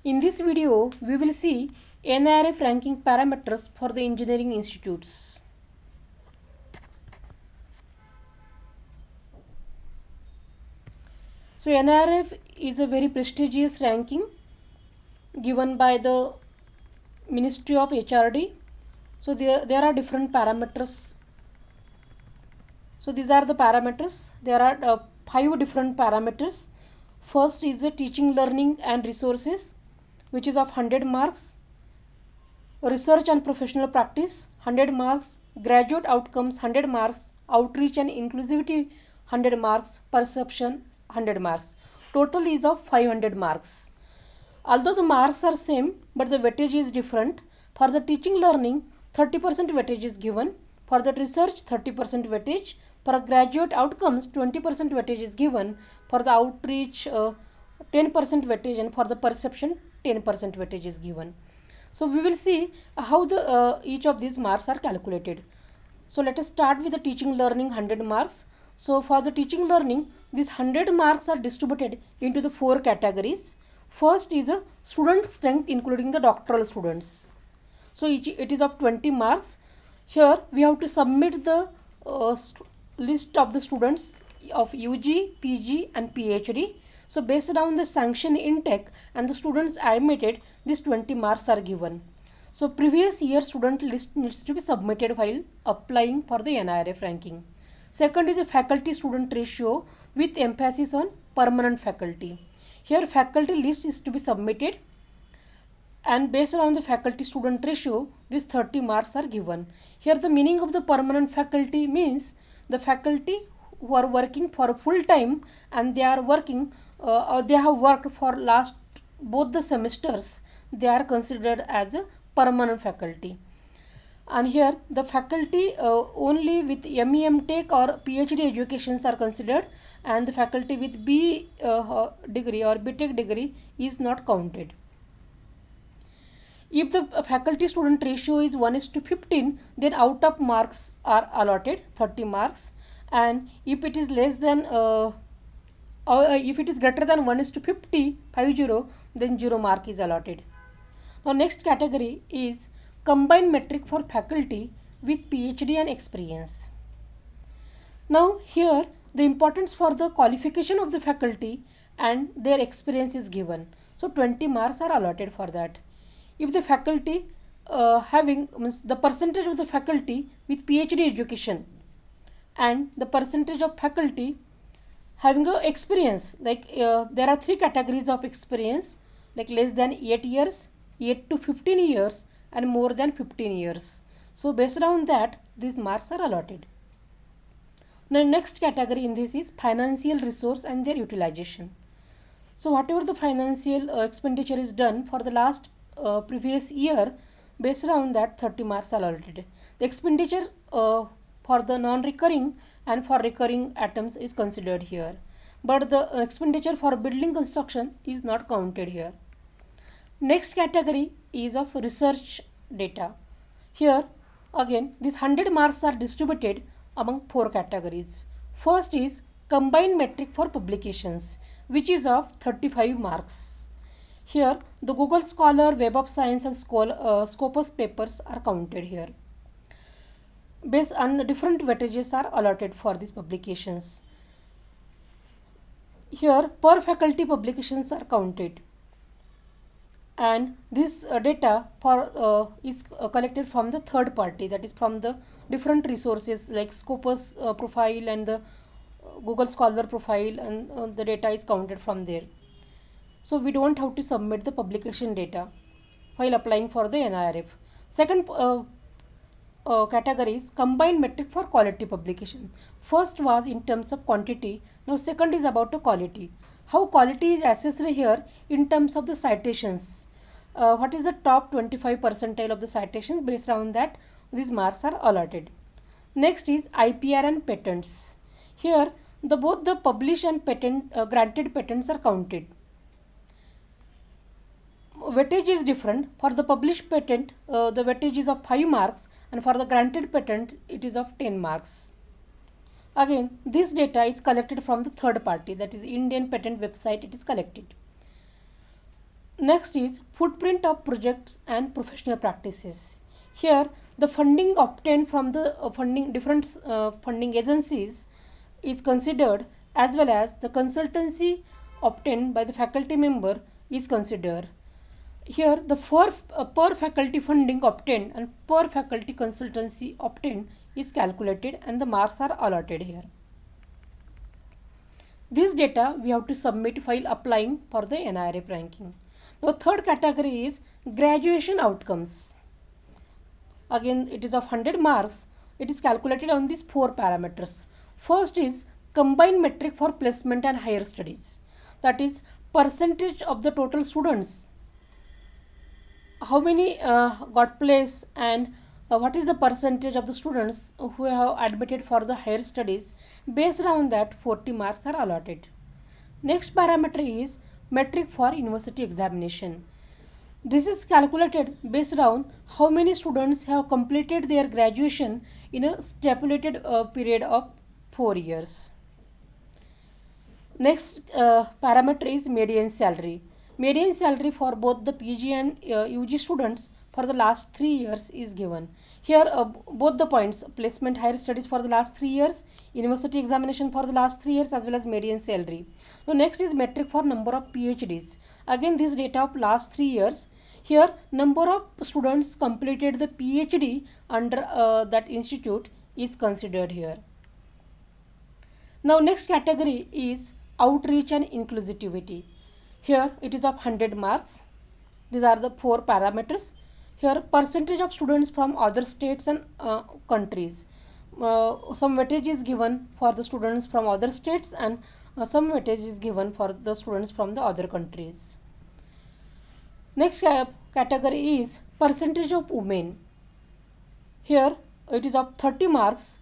In this video, we will see NIRF ranking parameters for the engineering institutes. So NIRF is a very prestigious ranking given by the Ministry of HRD. So there are different parameters. So these are the parameters. There are 5 different parameters. First is the teaching, learning and resources, which is of 100 marks. Research and professional practice 100 marks, graduate outcomes 100 marks, outreach and inclusivity 100 marks, perception 100 marks. Total is of 500 marks. Although the marks are same, but the weightage is different. For the teaching learning, 30% weightage is given. For the research, 30% weightage. For graduate outcomes, 20% weightage is given. For the outreach, 10% weightage, and for the perception, 10% weightage is given. So we will see how each of these marks are calculated. So let us start with the teaching learning 100 marks. So for the teaching learning, these 100 marks are distributed into the 4 categories. First is a student strength including the doctoral students. So it is of 20 marks. Here we have to submit the list of the students of UG, PG and PhD. So based on the sanction intake and the students admitted, these 20 marks are given. So previous year student list needs to be submitted while applying for the NIRF ranking. Second is a faculty student ratio with emphasis on permanent faculty. Here faculty list is to be submitted, and based on the faculty student ratio, these 30 marks are given. Here the meaning of the permanent faculty means the faculty who are working for full time and they are working they have worked for last both the semesters, they are considered as a permanent faculty. And here the faculty only with MEM Tech or PhD educations are considered, and the faculty with B degree or BTech degree is not counted. If the faculty student ratio is 1:15, then out of marks are allotted 30 marks, and if it is less than if it is greater than 1:50, then 0 mark is allotted. Now next category is combined metric for faculty with PhD and experience. Now here the importance for the qualification of the faculty and their experience is given. So 20 marks are allotted for that. If the faculty means the percentage of the faculty with PhD education and the percentage of faculty having a experience, like there are 3 categories of experience, like less than 8 years, 8 to 15 years and more than 15 years. So based on that, these marks are allotted. Now next category in this is financial resource and their utilization. So whatever the financial expenditure is done for the last previous year, based on that 30 marks are allotted. The expenditure for the non-recurring and for recurring items is considered here, but the expenditure for building construction is not counted here. Next category is of research data. Here again these 100 marks are distributed among 4 categories. First is combined metric for publications, which is of 35 marks. Here the Google Scholar, Web of Science and Scopus papers are counted here. Based on different weightages are allotted for these publications. Here per faculty publications are counted, and this data for is collected from the third party, that is from the different resources like Scopus profile and the Google Scholar profile, and the data is counted from there. So we don't have to submit the publication data while applying for the NIRF. Second category is combined metric for quality publication. First was in terms of quantity, now second is about the quality. How quality is assessed here in terms of the citations. What is the top 25 percentile of the citations, based on that these marks are allotted. Next is Ipr and patents. Here both the published and granted patents are counted. Weightage is different. For the published patent, the weightage is of 5 marks, and for the granted patent, it is of 10 marks. Again, this data is collected from the third party, that is Indian Patent website, it is collected. Next is footprint of projects and professional practices. Here, the funding obtained from the different funding agencies is considered, as well as the consultancy obtained by the faculty member is considered. Here, the per faculty funding obtained and per faculty consultancy obtained is calculated, and the marks are allotted here. This data we have to submit while applying for the NIRF ranking. Now, third category is graduation outcomes. Again, it is of 100 marks. It is calculated on these four parameters. First is combined metric for placement and higher studies. That is percentage of the total students. How many got place, and what is the percentage of the students who have admitted for the higher studies. Based on that, 40 marks are allotted. Next parameter is metric for university examination. This is calculated based on how many students have completed their graduation in a stipulated period of 4 years. Next parameter is median salary. Median salary for both the PG and UG students for the last 3 years is given. Here both the points, placement, higher studies for the last 3 years, university examination for the last 3 years, as well as median salary. So next is metric for number of PhDs. Again, this data of last 3 years. Here number of students completed the PhD under that institute is considered here. Now next category is outreach and inclusivity. Here it is of 100 marks. These are the four parameters. Here percentage of students from other states and countries. Some weightage is given for the students from other states, and some weightage is given for the students from the other countries. Next category is percentage of women. Here it is of 30 marks.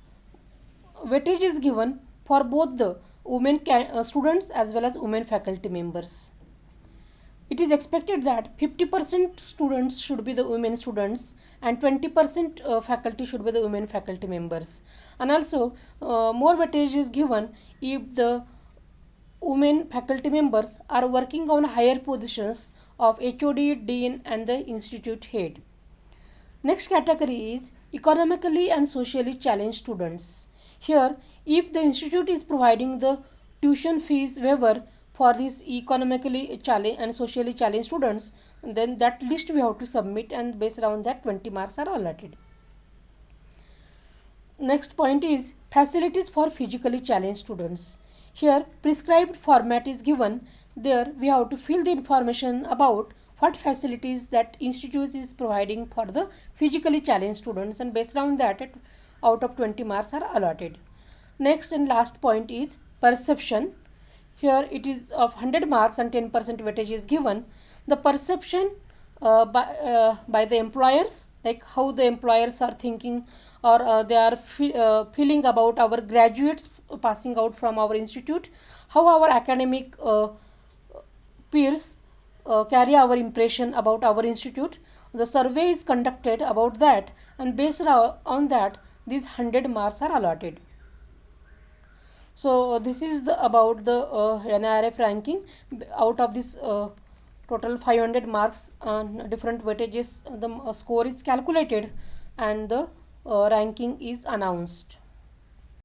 Weightage is given for both the women students as well as women faculty members. It is expected that 50% students should be the women students and 20% faculty should be the women faculty members. And also more weightage is given if the women faculty members are working on higher positions of HOD, Dean and the institute head. Next category is economically and socially challenged students. Here, if the institute is providing the tuition fees waiver for these economically challenged and socially challenged students, then that list we have to submit, and based on that 20 marks are allotted. Next point is facilities for physically challenged students. Here prescribed format is given. There we have to fill the information about what facilities that institute is providing for the physically challenged students, and based on that out of 20 marks are allotted. Next and last point is perception. Here it is of 100 marks and 10% weightage is given. The perception by the employers, like how the employers are thinking or they are feeling about our graduates passing out from our institute, how our academic peers carry our impression about our institute. The survey is conducted about that, and based on that these 100 marks are allotted. So this is about the NIRF ranking. Out of this total 500 marks on different weightages, the score is calculated and the ranking is announced.